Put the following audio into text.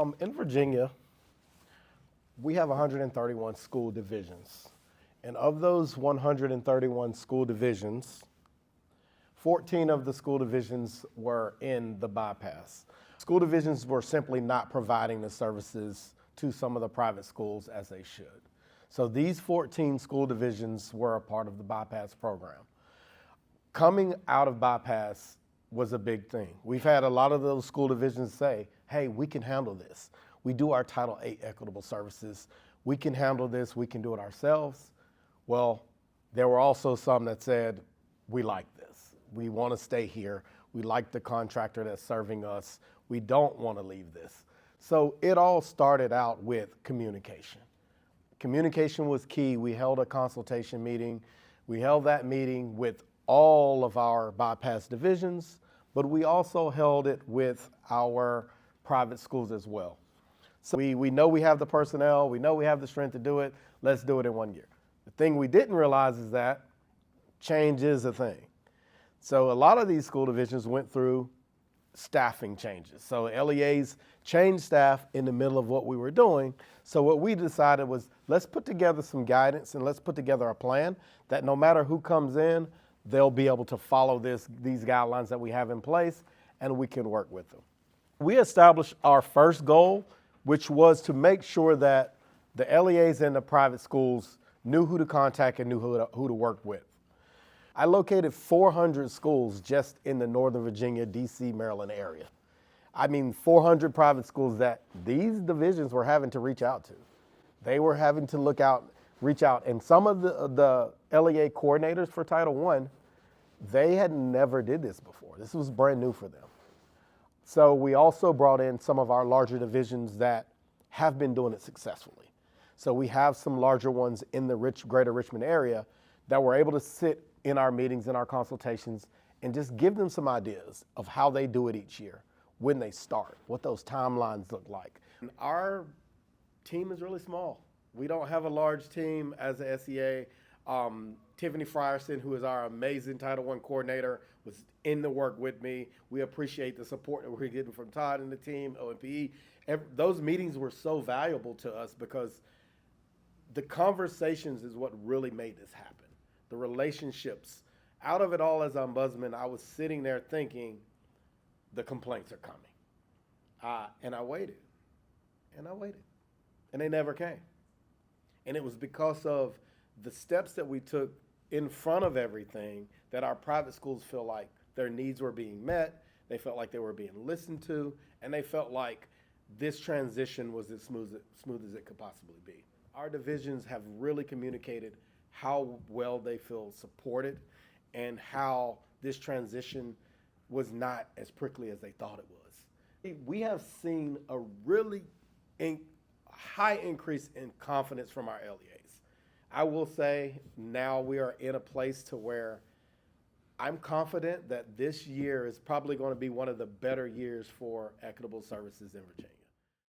In Virginia, we have 131 school divisions. And of those 131 school divisions, 14 of the school divisions were in the bypass. School divisions were simply not providing the services to some of the private schools as they should. So these 14 school divisions were a part of the bypass program. Coming out of bypass was a big thing. We've had a lot of those school divisions say, hey, we can handle this. We do our Title VIII equitable services. We can handle this. We can do it ourselves. Well, there were also some that said, we like this. We want to stay here. We like the contractor that's serving us. We don't want to leave this. So it all started out with communication. Communication was key. We held a consultation meeting. We held that meeting with all of our bypass divisions, but we also held it with our private schools as well. So we know we have the personnel, we know we have the strength to do it, let's do it in 1 year. The thing we didn't realize is that change is a thing. So a lot of these school divisions went through staffing changes. So LEAs changed staff in the middle of what we were doing. So what we decided was, let's put together some guidance and let's put together a plan that no matter who comes in, they'll be able to follow these guidelines that we have in place, and we can work with them. We established our first goal, which was to make sure that the LEAs in the private schools knew who to contact and knew who to work with. I located 400 schools just in the Northern Virginia, DC, Maryland area. I mean, 400 private schools that these divisions were having to reach out to. They were having to reach out, and some of the LEA coordinators for Title I, they had never did this before. This was brand new for them. So we also brought in some of our larger divisions that have been doing it successfully. So we have some larger ones in the greater Richmond area that were able to sit in our meetings, in our consultations, and just give them some ideas of how they do it each year, when they start, what those timelines look like. And our team is really small. We don't have a large team as a SEA. Tiffany Frierson, who is our amazing Title I coordinator, was in the work with me. We appreciate the support that we're getting from Todd and the team, OMPE. Those meetings were so valuable to us because the conversations is what really made this happen. The relationships. Out of it all, as ombudsman, I was sitting there thinking, the complaints are coming. And I waited, and I waited, and they never came. And it was because of the steps that we took in front of everything that our private schools feel like their needs were being met, they felt like they were being listened to, and they felt like this transition was as smooth as it could possibly be. Our divisions have really communicated how well they feel supported and how this transition was not as prickly as they thought it was. We have seen a really high increase in confidence from our LEAs. I will say now we are in a place to where I'm confident that this year is probably going to be one of the better years for equitable services in Virginia.